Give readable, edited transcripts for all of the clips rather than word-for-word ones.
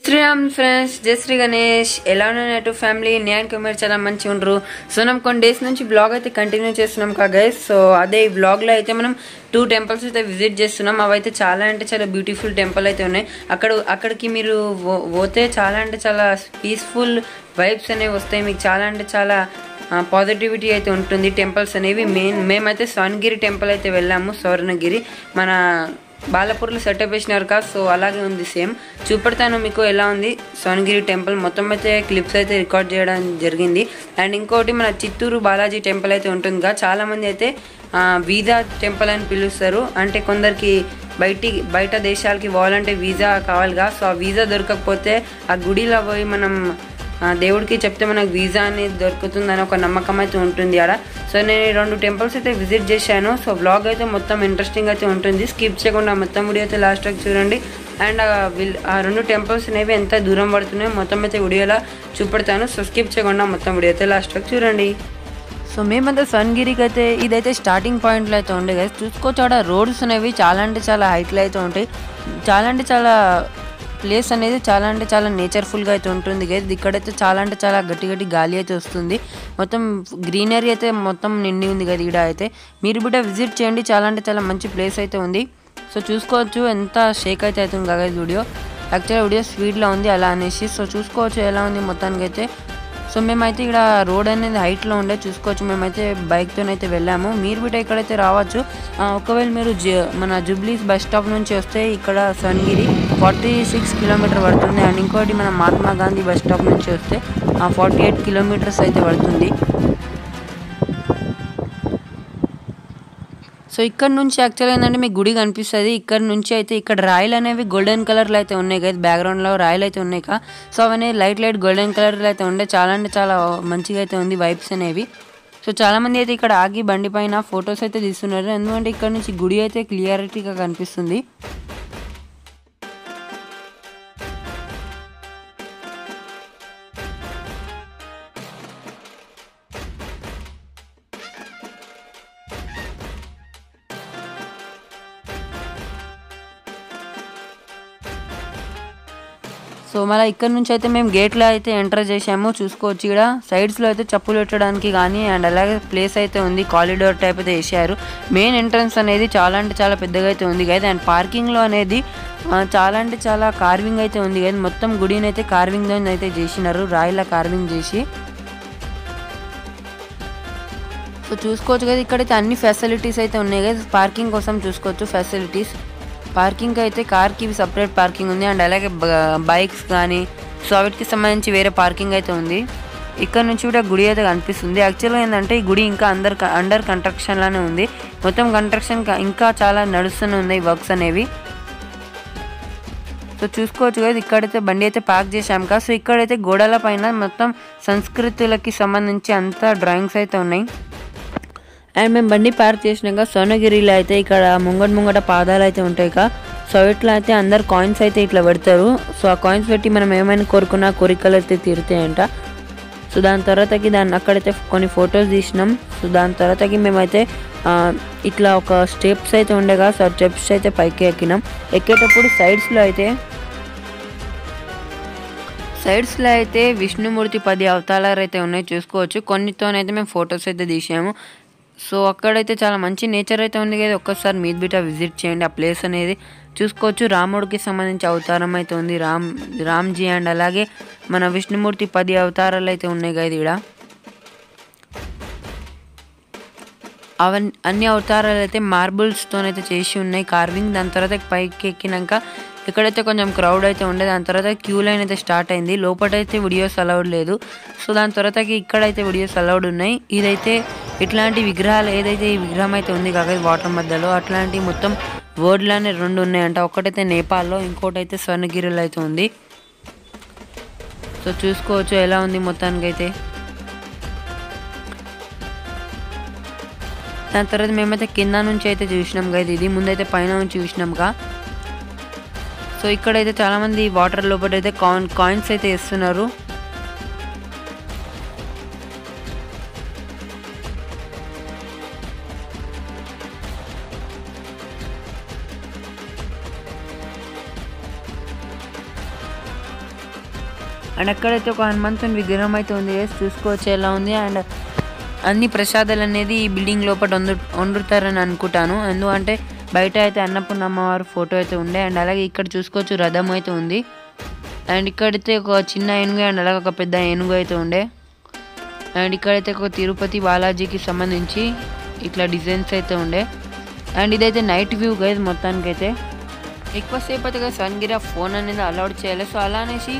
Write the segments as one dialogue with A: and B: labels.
A: Sriram friends, జై శ్రీ గణేష్. ఎలా ఉన్నారు ఫ్యామిలీ? నేను మీరు చాలా మంచిగా ఉండరు. సో మనం కొన్ని డేస్ నుంచి బ్లాగ్ అయితే కంటిన్యూ చేస్తున్నాం కా గైస్. సో అదే ఈ బ్లాగ్లో అయితే మనం 2 టెంపుల్స్ అయితే విజిట్ చేస్తున్నాం. అవైతే చాలా అంటే చాలా బ్యూటిఫుల్ టెంపుల్ అయితే ఉన్నాయి. అక్కడికి మీరు పోతే చాలా అంటే చాలా పీస్ఫుల్ వైబ్స్ అనేవి వస్తాయి. మీకు చాలా అంటే చాలా పాజిటివిటీ అయితే ఉంటుంది. టెంపుల్స్ అనేవి మేమైతే స్వర్ణగిరి టెంపుల్ అయితే వెళ్ళాము. స్వర్ణగిరి మన బాలపూర్లో సెటప్ వేసినారు కదా, సో అలాగే ఉంది సేమ్. చూపెడతాను మీకు ఎలా ఉంది స్వర్ణగిరి టెంపుల్. మొత్తం అయితే క్లిప్స్ అయితే రికార్డ్ చేయడం జరిగింది. అండ్ ఇంకోటి మన చిత్తూరు బాలాజీ టెంపుల్ అయితే ఉంటుంది కదా, చాలామంది అయితే వీజా టెంపుల్ అని పిలుస్తారు. అంటే కొందరికి బయట దేశాలకి పోవాలంటే వీజా కావాలిగా. సో ఆ వీజా దొరకకపోతే ఆ గుడిలో పోయి మనం దేవుడికి చెప్తే మనకు వీజా అనేది దొరుకుతుందని ఒక నమ్మకం అయితే ఉంటుంది ఆడ. సో నేను 2 టెంపుల్స్ అయితే విజిట్ చేశాను. సో వ్లాగ్ అయితే మొత్తం ఇంట్రెస్టింగ్ అయితే ఉంటుంది. స్కిప్ చేయకుండా మొత్తం వీడియో అయితే లాస్ట్ వరకు చూడండి. అండ్ ఆ 2 టెంపుల్స్ అనేవి ఎంత దూరం పడుతున్నాయో మొత్తం అయితే వీడియోలో చూపెడతాను. సో స్కిప్ చేయకుండా మొత్తం వీడియో అయితే లాస్ట్ వరకు చూడండి. సో మేమైతే స్వర్ణగిరికి అయితే ఇదైతే స్టార్టింగ్ పాయింట్లో అయితే ఉండే కదా, చూసుకోవచ్చు. ఆడ రోడ్స్ అనేవి చాలా అంటే చాలా హైట్లో అయితే ఉంటాయి. చాలా అంటే చాలా ప్లేస్ అనేది చాలా అంటే చాలా నేచర్ఫుల్గా అయితే ఉంటుంది గైస్. ఇక్కడైతే చాలా అంటే చాలా గట్టి గాలి అయితే వస్తుంది. మొత్తం గ్రీనరీ అయితే మొత్తం నిండి ఉంది కదా ఈడ అయితే. మీరు బిడ్డ విజిట్ చేయండి, చాలా అంటే చాలా మంచి ప్లేస్ అయితే ఉంది. సో చూసుకోవచ్చు ఎంత షేక్ అయితే అవుతుంది కదా వీడియో. యాక్చువల్గా వీడియో స్పీడ్లో ఉంది అలా అనేసి. సో చూసుకోవచ్చు ఎలా ఉంది మొత్తానికి అయితే. సో మేమైతే ఇక్కడ రోడ్ అనేది హైట్లో ఉండే చూసుకోవచ్చు. మేమైతే బైక్తోనైతే వెళ్ళాము. మీరు బిడ్డ ఇక్కడైతే రావచ్చు. ఒకవేళ మీరు మన జూబ్లీస్ బస్ స్టాప్ నుంచి వస్తే ఇక్కడ స్వర్ణగిరి 46 కిలోమీటర్ పడుతుంది. అండ్ ఇంకోటి మన మహాత్మా గాంధీ బస్ స్టాప్ నుంచి వస్తే 48 కిలోమీటర్స్ అయితే పడుతుంది. సో ఇక్కడ నుంచి యాక్చువల్గా ఏంటంటే మీకు గుడి కనిపిస్తుంది. ఇక్కడ నుంచి అయితే ఇక్కడ రాయలు అనేవి గోల్డెన్ కలర్లో అయితే ఉన్నాయి కదా, బ్యాక్గ్రౌండ్లో రాయలు అయితే ఉన్నాయి కదా. సో అవన్నీ లైట్ గోల్డెన్ కలర్లో అయితే ఉండే చాలా అంటే చాలా మంచిగా అయితే ఉంది వైబ్స్ అనేవి. సో చాలామంది అయితే ఇక్కడ ఆగి బండి పైన ఫొటోస్ అయితే తీస్తున్నారు. ఎందుకంటే ఇక్కడ నుంచి గుడి అయితే క్లియారిటీగా కనిపిస్తుంది. సో మళ్ళీ ఇక్కడ నుంచి అయితే మేము గేట్లో అయితే ఎంటర్ చేసాము. చూసుకోవచ్చు ఇక్కడ సైడ్స్లో అయితే చెప్పులు పెట్టడానికి కానీ అండ్ అలాగే ప్లేస్ అయితే ఉంది. కారిడార్ టైప్ అయితే వేసారు. మెయిన్ ఎంట్రన్స్ అనేది చాలా అంటే చాలా పెద్దగా అయితే ఉంది కదా. అండ్ పార్కింగ్లో అనేది చాలా అంటే చాలా కార్వింగ్ అయితే ఉంది కదా. మొత్తం గుడిని అయితే కార్వింగ్ అయితే చేసినారు, రాయిలా కార్వింగ్ చేసి. సో చూసుకోవచ్చు కదా ఇక్కడైతే అన్ని ఫెసిలిటీస్ అయితే ఉన్నాయి కదా పార్కింగ్ కోసం. చూసుకోవచ్చు ఫెసిలిటీస్. పార్కింగ్ అయితే కార్కి సపరేట్ పార్కింగ్ ఉంది. అండ్ అలాగే బైక్స్ కానీ సో వాటికి సంబంధించి వేరే పార్కింగ్ అయితే ఉంది. ఇక్కడ నుంచి కూడా గుడి అయితే కనిపిస్తుంది. యాక్చువల్గా ఏంటంటే ఈ గుడి ఇంకా అండర్ కన్స్ట్రక్షన్లోనే ఉంది. మొత్తం కన్స్ట్రక్షన్ ఇంకా చాలా నడుస్తూనే ఉన్నాయి వర్క్స్ అనేవి. సో చూసుకోవచ్చు కదా ఇక్కడైతే బండి అయితే పార్క్ చేసాం కదా. సో ఇక్కడైతే గోడల పైన మొత్తం సంస్కృతులకి సంబంధించి అంతా డ్రాయింగ్స్ అయితే ఉన్నాయి. అండ్ మేము బండి పార్క్ చేసినాక స్వర్ణగిరిలో అయితే ఇక్కడ ముంగట పాదాలు అయితే ఉంటాయి కదా. సో ఇట్లా అయితే అందరు కాయిన్స్ అయితే ఇట్లా పెడతారు. సో ఆ కాయిన్స్ పెట్టి మనం ఏమైనా కోరుకున్నా కోరికలు అయితే తీరుతాయంట. సో దాని తర్వాతకి అక్కడైతే కొన్ని ఫొటోస్ తీసినాం. సో దాని తర్వాతకి మేమైతే ఇట్లా ఒక స్టెప్స్ అయితే ఉండే కదా. సో ఆ స్టెప్స్ అయితే పైకి ఎక్కినాం. ఎక్కేటప్పుడు సైడ్స్లో అయితే విష్ణుమూర్తి 10 అవతారాలు అయితే ఉన్నాయి చూసుకోవచ్చు. కొన్నితోనైతే మేము ఫొటోస్ అయితే తీసాము. సో అక్కడైతే చాలా మంచి నేచర్ అయితే ఉంది కదా. ఒక్కసారి మీరు బిడ్డ విజిట్ చేయండి ఆ ప్లేస్ అనేది. చూసుకోవచ్చు రాముడికి సంబంధించి అవతారం అయితే ఉంది, రామ్జీ. అండ్ అలాగే మన విష్ణుమూర్తి 10 అవతారాలు అయితే ఉన్నాయి కదా ఇక్కడ. అన్ని అవతారాలు అయితే మార్బుల్స్తోనైతే చేసి ఉన్నాయి కార్వింగ్. దాని తర్వాత పైకి ఎక్కినాక ఇక్కడైతే కొంచెం క్రౌడ్ అయితే ఉండే. దాని తర్వాత క్యూ లైన్ అయితే స్టార్ట్ అయింది. లోపలైతే వీడియోస్ అలౌడ్ లేదు. సో దాని తర్వాతకి ఇక్కడైతే వీడియోస్ అలౌడ్ ఉన్నాయి. ఇదైతే ఇట్లాంటి విగ్రహాలు ఏదైతే ఈ విగ్రహం అయితే ఉంది కాకపోతే వాటర్ మధ్యలో అట్లాంటి మొత్తం వరల్డ్లోనే 2 ఉన్నాయంట. ఒకటైతే నేపాల్లో, ఇంకోటి అయితే స్వర్ణగిరిలో అయితే ఉంది. సో చూసుకోవచ్చు ఎలా ఉంది మొత్తానికి అయితే. దాని తర్వాత మేమైతే కింద నుంచి అయితే చూసినాం కదా. ఇది ముందైతే పైన నుంచి చూసినాంగా. సో ఇక్కడైతే చాలామంది వాటర్ లోపల అయితే కాయిన్స్ అయితే వేస్తున్నారు. అండ్ అక్కడైతే ఒక హనుమంతుని విగ్రహం అయితే ఉంది గైస్, చూసుకోవచ్చు ఎలా ఉంది. అండ్ అన్ని ప్రసాదాలు అనేది ఈ బిల్డింగ్ లోపల వండుతారని అనుకుంటాను, ఎందుకంటే బయట అయితే అన్నపూర్ణ అమ్మవారు ఫోటో అయితే ఉండే. అండ్ అలాగే ఇక్కడ చూసుకోవచ్చు రథం అయితే ఉంది. అండ్ ఇక్కడైతే ఒక చిన్న ఏనుగు అండ్ అలాగే ఒక పెద్ద ఏనుగు అయితే ఉండే. అండ్ ఇక్కడైతే ఒక తిరుపతి బాలాజీకి సంబంధించి ఇట్లా డిజైన్స్ అయితే ఉండే. అండ్ ఇదైతే నైట్ వ్యూ గైస్. మొత్తానికైతే ఎక్కువసేపు అయితే గైస్ వన్గిరా ఫోన్ అనేది అలౌడ్ చేయాలి. సో అలా అనేసి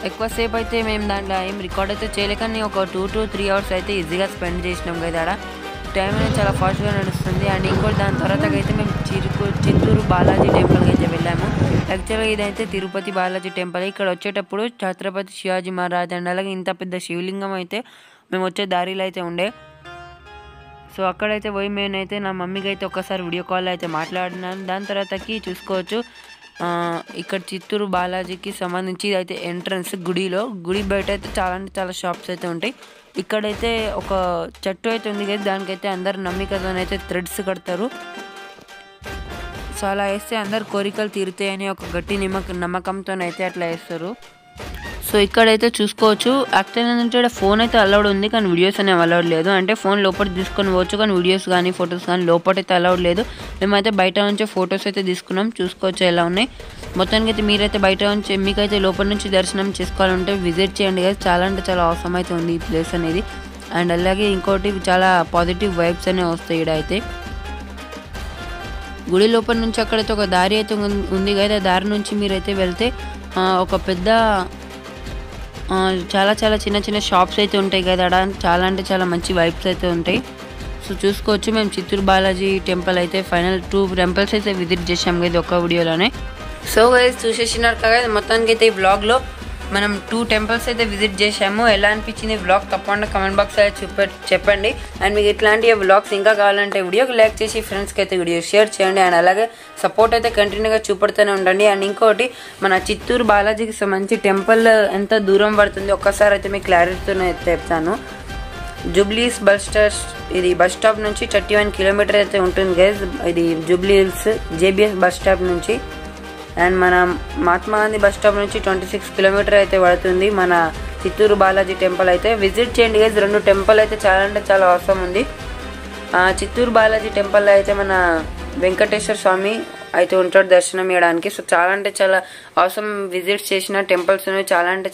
A: ఎక్కువసేపు అయితే మేము దాంట్లో ఏం రికార్డ్ అయితే చేయలేక ఒక 2 to 3 hours అయితే ఈజీగా స్పెండ్ చేసినాం కదా. ఆడ టైం అనేది చాలా ఫాస్ట్గా నడుస్తుంది. అండ్ ఇంకోటి దాని తర్వాత అయితే మేము చిత్తూరు బాలాజీ టెంపుల్కి అయితే వెళ్ళాము. యాక్చువల్గా ఇదైతే తిరుపతి బాలాజీ టెంపుల్. ఇక్కడ వచ్చేటప్పుడు ఛత్రపతి శివాజీ మహారాజ్ అండ్ అలాగే ఇంత పెద్ద శివలింగం అయితే మేము వచ్చే దారిలో అయితే ఉండే. సో అక్కడైతే పోయి మేమైతే నా మమ్మీకి అయితే ఒక్కసారి వీడియో కాల్ అయితే మాట్లాడినాను. దాని తర్వాతకి చూసుకోవచ్చు ఇక్కడ చిత్తూరు బాలాజీకి సంబంధించి అయితే ఎంట్రన్స్ గుడి బయట అయితే చాలా షాప్స్ అయితే ఉంటాయి. ఇక్కడైతే ఒక చెట్టు అయితే ఉంది కదా, దానికైతే అందరు నమ్మికతోనైతే థ్రెడ్స్ కడతారు. సో అలా వేస్తే అందరు కోరికలు తీరుతాయని ఒక గట్టి నమ్మకంతోనైతే అట్లా వేస్తారు. సో ఇక్కడైతే చూసుకోవచ్చు యాక్చువల్ ఏంటంటే ఫోన్ అయితే అలౌడ్ ఉంది కానీ వీడియోస్ అనేవి అలౌడ్ లేదు. అంటే ఫోన్ లోపల తీసుకొని పోవచ్చు కానీ వీడియోస్ కానీ ఫొటోస్ కానీ లోపల అయితే అలౌడ్ లేదు. మేమైతే బయట నుంచే ఫొటోస్ అయితే తీసుకున్నాం, చూసుకోవచ్చు ఎలా ఉన్నాయి. మొత్తానికి అయితే మీరైతే బయట నుంచి మీకైతే లోపల నుంచి దర్శనం చేసుకోవాలంటే విజిట్ చేయండి కదా. చాలా అంటే చాలా అవసరం అయితే ఉంది ఈ ప్లేస్ అనేది. అండ్ అలాగే ఇంకోటి చాలా పాజిటివ్ వైబ్స్ అనేవి వస్తాయి ఇక్కడ అయితే. గుడి లోపల నుంచి అక్కడైతే ఒక దారి అయితే ఉంది కదా, దారి నుంచి మీరైతే వెళ్తే ఒక పెద్ద చాలా చిన్న షాప్స్ అయితే ఉంటాయి కదా. చాలా అంటే చాలా మంచి వైబ్స్ అయితే ఉంటాయి. సో చూసుకోవచ్చు మేము చిత్తూరు బాలాజీ టెంపుల్ అయితే ఫైనల్ 2 టెంపుల్స్ అయితే విజిట్ చేసాం కదా ఒక్క వీడియోలోనే. సో గైస్ చూసేసినారు కదా, మొత్తానికి అయితే ఈ వ్లాగ్లో మనం 2 టెంపుల్స్ అయితే విజిట్ చేసాము. ఎలా అనిపించింది వ్లాగ్ తప్పకుండా కమెంట్ బాక్స్ అయితే చెప్పండి. అండ్ మీకు ఇట్లాంటి వ్లాగ్స్ ఇంకా కావాలంటే వీడియోకి లైక్ చేసి ఫ్రెండ్స్కి అయితే వీడియో షేర్ చేయండి. అండ్ అలాగే సపోర్ట్ అయితే కంటిన్యూగా చూపెడుతూనే ఉండండి. అండ్ ఇంకోటి మన చిత్తూరు బాలాజీకి సంబంధించి టెంపుల్ ఎంత దూరం పడుతుంది ఒక్కసారి అయితే మీకు క్లారిటీతో చెప్తాను. జూబ్లీస్ ఇది బస్ స్టాప్ నుంచి 31 kilometers అయితే ఉంటుంది గైస్. ఇది జూబ్లీహిల్స్ జేబీఎస్ బస్ స్టాప్ నుంచి. అండ్ మన మహాత్మా గాంధీ బస్ స్టాప్ నుంచి 26 kilometers అయితే పడుతుంది మన చిత్తూరు బాలాజీ టెంపుల్ అయితే. విజిట్ చేయండి గైస్, 2 టెంపుల్ అయితే చాలా అంటే చాలా అవసరం ఉంది. చిత్తూరు బాలాజీ టెంపుల్ అయితే మన వెంకటేశ్వర స్వామి అయితే ఉంటాడు దర్శనం ఇవ్వడానికి. సో చాలా అంటే చాలా అవసరం విజిట్స్ చేసిన టెంపుల్స్ చాలా అంటే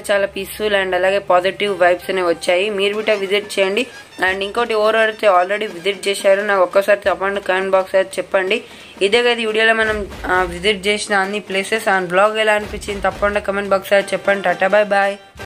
A: చాలా పీస్ఫుల్ అండ్ అలాగే పాజిటివ్ వైబ్స్ అనేవి వచ్చాయి. మీరు బిట్ట విజిట్ చేయండి. అండ్ ఇంకోటి ఎవరైతే ఆల్రెడీ విజిట్ చేశారో నాకు ఒక్కసారి తప్పకుండా కామెంట్ బాక్స్ అయితే చెప్పండి. ఇదే కదా ఈ వీడియోలో మనం విజిట్ చేసిన అన్ని ప్లేసెస్ అండ్ బ్లాగ్ ఎలా అనిపించింది తప్పకుండా కామెంట్ బాక్స్ అయితే చెప్పండి. టాటా బాయ్ బాయ్.